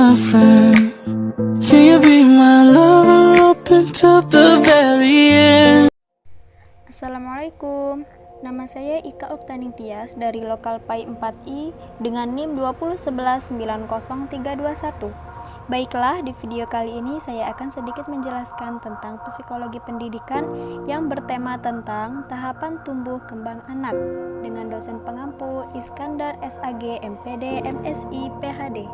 my friend? Can you be my lover up until the very end? Assalamualaikum, nama saya Ika Oktaning Tias dari Lokal PAI 4I dengan NIM 201190321. Baiklah, di video kali ini saya akan sedikit menjelaskan tentang psikologi pendidikan yang bertema tentang tahapan tumbuh kembang anak dengan dosen pengampu Iskandar SAG MPD MSI PhD.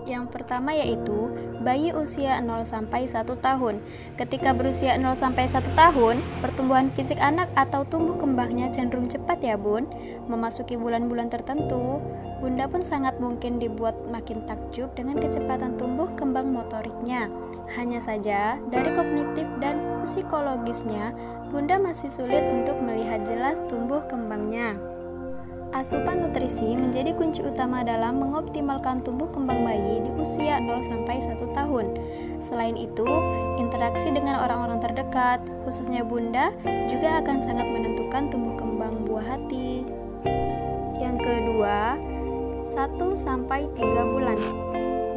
Yang pertama yaitu bayi usia 0 sampai 1 tahun. Ketika berusia 0 sampai 1 tahun, pertumbuhan fisik anak atau tumbuh kembangnya cenderung cepat ya Bun. Memasuki bulan-bulan tertentu, Bunda pun sangat mungkin dibuat makin takjub dengan kecepatan tumbuh kembang motoriknya. Hanya saja, dari kognitif dan psikologisnya, Bunda masih sulit untuk melihat jelas tumbuh kembangnya. Asupan nutrisi menjadi kunci utama dalam mengoptimalkan tumbuh kembang bayi di usia 0 sampai 1 tahun. Selain itu, interaksi dengan orang-orang terdekat, khususnya Bunda, juga akan sangat menentukan tumbuh kembang buah hati. Yang kedua, 1 sampai 3 bulan.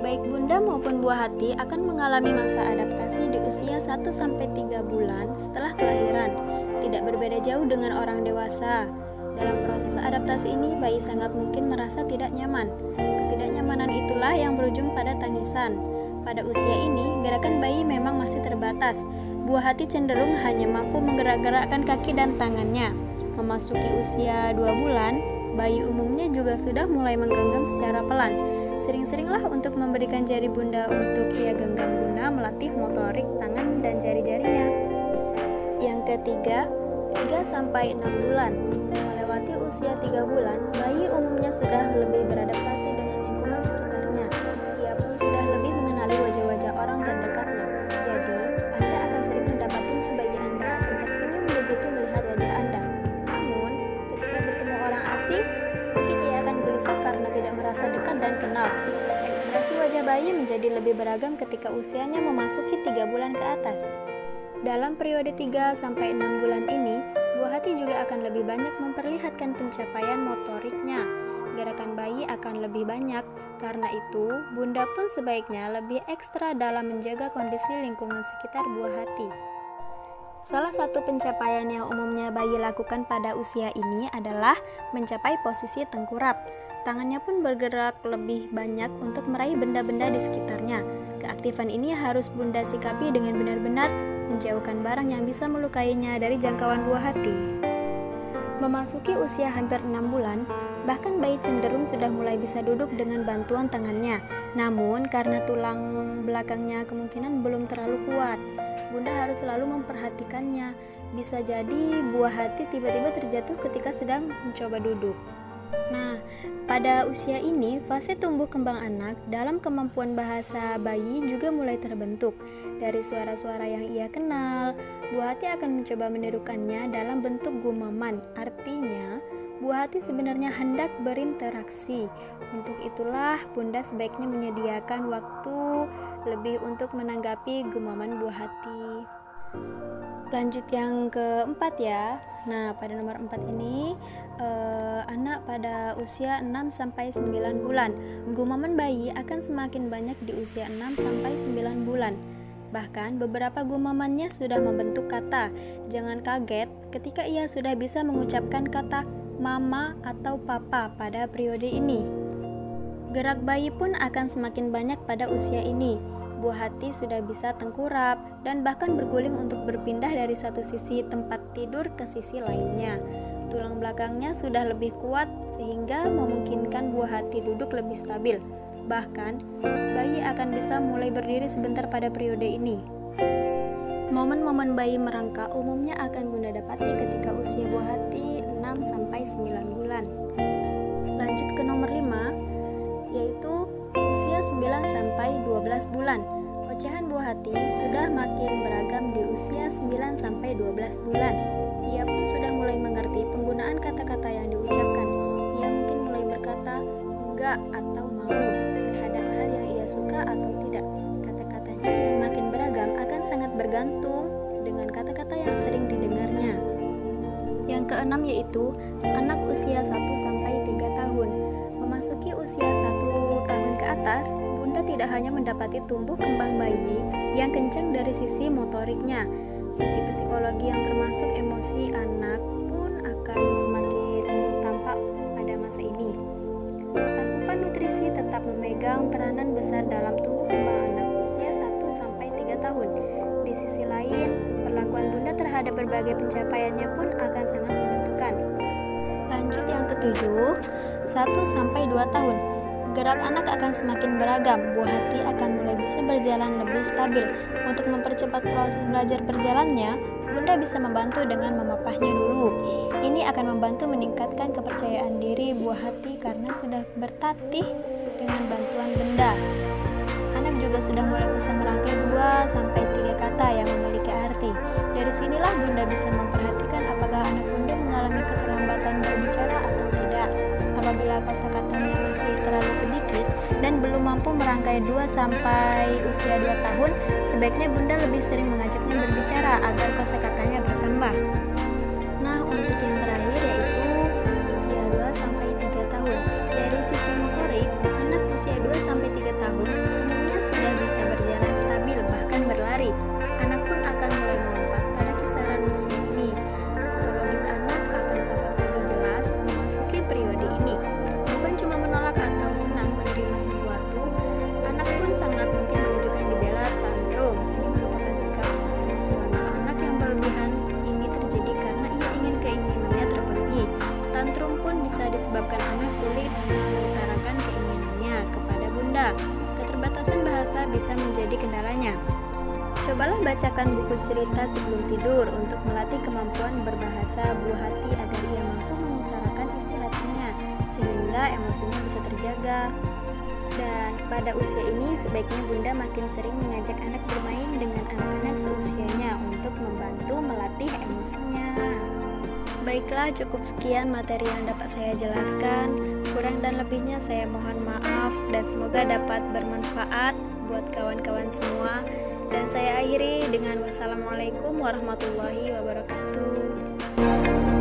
Baik Bunda maupun buah hati akan mengalami masa adaptasi di usia 1 sampai 3 bulan setelah kelahiran. Tidak berbeda jauh dengan orang dewasa. Dalam proses adaptasi ini, bayi sangat mungkin merasa tidak nyaman. Ketidaknyamanan itulah yang berujung pada tangisan. Pada usia ini, gerakan bayi memang masih terbatas. Buah hati cenderung hanya mampu menggerak-gerakkan kaki dan tangannya. Memasuki usia 2 bulan, bayi umumnya juga sudah mulai menggenggam secara pelan. Sering-seringlah untuk memberikan jari Bunda untuk ia genggam guna melatih motorik tangan dan jari-jarinya. Yang ketiga, 3 sampai 6 bulan. Melewati usia 3 bulan, bayi umumnya sudah lebih beradaptasi dengan lingkungan sekitarnya. Ia pun sudah lebih mengenali wajah-wajah orang terdekatnya. Jadi, Anda akan sering mendapatinya bayi Anda akan tersenyum begitu melihat wajah Anda. Namun, ketika bertemu orang asing, mungkin ia akan gelisah karena tidak merasa dekat dan kenal. Ekspresi wajah bayi menjadi lebih beragam ketika usianya memasuki 3 bulan ke atas. Dalam periode 3 sampai 6 bulan ini, buah hati juga akan lebih banyak memperlihatkan pencapaian motoriknya. Gerakan bayi akan lebih banyak, karena itu Bunda pun sebaiknya lebih ekstra dalam menjaga kondisi lingkungan sekitar buah hati. Salah satu pencapaian yang umumnya bayi lakukan pada usia ini adalah mencapai posisi tengkurap. Tangannya pun bergerak lebih banyak untuk meraih benda-benda di sekitarnya. Keaktifan ini harus Bunda sikapi dengan benar-benar menjauhkan barang yang bisa melukainya dari jangkauan buah hati. Memasuki usia hampir 6 bulan, bahkan bayi cenderung sudah mulai bisa duduk dengan bantuan tangannya. Namun, karena tulang belakangnya kemungkinan belum terlalu kuat, Bunda harus selalu memperhatikannya. Bisa jadi buah hati tiba-tiba terjatuh ketika sedang mencoba duduk. Nah, pada usia ini, fase tumbuh kembang anak dalam kemampuan bahasa bayi juga mulai terbentuk. Dari suara-suara yang ia kenal, buah hati akan mencoba menirukannya dalam bentuk gumaman. Artinya, buah hati sebenarnya hendak berinteraksi. Untuk itulah, Bunda sebaiknya menyediakan waktu lebih untuk menanggapi gumaman buah hati. Lanjut yang keempat ya. Nah, pada nomor 4 ini anak pada usia 6 sampai 9 bulan. Gumaman bayi akan semakin banyak di usia 6 sampai 9 bulan. Bahkan beberapa gumamannya sudah membentuk kata. Jangan kaget ketika ia sudah bisa mengucapkan kata mama atau papa pada periode ini. Gerak bayi pun akan semakin banyak pada usia ini. Buah hati sudah bisa tengkurap dan bahkan berguling untuk berpindah dari satu sisi tempat tidur ke sisi lainnya. Tulang belakangnya sudah lebih kuat sehingga memungkinkan buah hati duduk lebih stabil. Bahkan, bayi akan bisa mulai berdiri sebentar pada periode ini. Momen-momen bayi merangkak umumnya akan Bunda dapati ketika usia buah hati 6 sampai 9 bulan. Lanjut ke nomor 5, yaitu usia 9 sampai 12 bulan. Ocehan buah hati sudah makin beragam di usia 9 sampai 12 bulan. Ia pun sudah mulai mengerti penggunaan kata-kata yang diucapkan. Ia mungkin mulai berkata enggak atau mau terhadap hal yang ia suka atau tidak. Kata-katanya yang makin beragam akan sangat bergantung dengan kata-kata yang sering didengarnya. Yang keenam yaitu anak usia 1 sampai 3 tahun. memasuki usia 1 tahun ke atas, Bunda tidak hanya mendapati tumbuh kembang bayi yang kencang dari sisi motoriknya, sisi psikologi yang termasuk emosi anak pun akan semakin tampak pada masa ini. Asupan nutrisi tetap memegang peranan besar dalam tumbuh kembang anak usia 1-3 tahun. Di sisi lain, perlakuan Bunda terhadap berbagai pencapaiannya pun akan sangat menentukan. Lanjut yang ketujuh, 1-2 tahun. Gerak anak akan semakin beragam, buah hati akan mulai bisa berjalan lebih stabil. Untuk mempercepat proses belajar berjalannya, Bunda bisa membantu dengan memapahnya dulu. Ini akan membantu meningkatkan kepercayaan diri buah hati karena sudah bertatih dengan bantuan benda. Anak juga sudah mulai bisa merangkai 2-3 kata yang memiliki arti. Dari sinilah Bunda bisa memperhatikan apakah anak Bunda mengalami keterlambatan berbicara atau tidak. Apabila kosakatanya masih terlalu sedikit dan belum mampu merangkai 2 sampai usia 2 tahun, sebaiknya Bunda lebih sering mengajaknya berbicara agar kosakatanya bertambah. Nah, untuk yang terakhir yaitu usia 2-3 tahun. Dari sisi motorik, anak usia 2-3 tahun umumnya sudah bisa berjalan stabil bahkan berlari. Anak pun akan mulai melompat pada kisaran usia ini. Psikologis anak akan tampak lebih jelas memasuki periode ini. Bukan cuma menolak atau senang menerima sesuatu, anak pun sangat mungkin menunjukkan gejala tantrum. Ini merupakan sikap emosional anak yang berlebihan. Ini terjadi karena ia ingin keinginannya terpenuhi. Tantrum pun bisa disebabkan anak sulit mengutarakan keinginannya kepada Bunda. Keterbatasan bahasa bisa menjadi kendalanya. Cobalah bacakan buku cerita sebelum tidur untuk melatih kemampuan berbahasa buah hati agar ia mampu mengutarakan isi hatinya sehingga emosinya bisa terjaga. Dan pada usia ini sebaiknya Bunda makin sering mengajak anak bermain dengan anak-anak seusianya untuk membantu melatih emosinya. Baiklah, cukup sekian materi yang dapat saya jelaskan. Kurang dan lebihnya saya mohon maaf dan semoga dapat bermanfaat buat kawan-kawan semua. Dan saya akhiri dengan wassalamualaikum warahmatullahi wabarakatuh.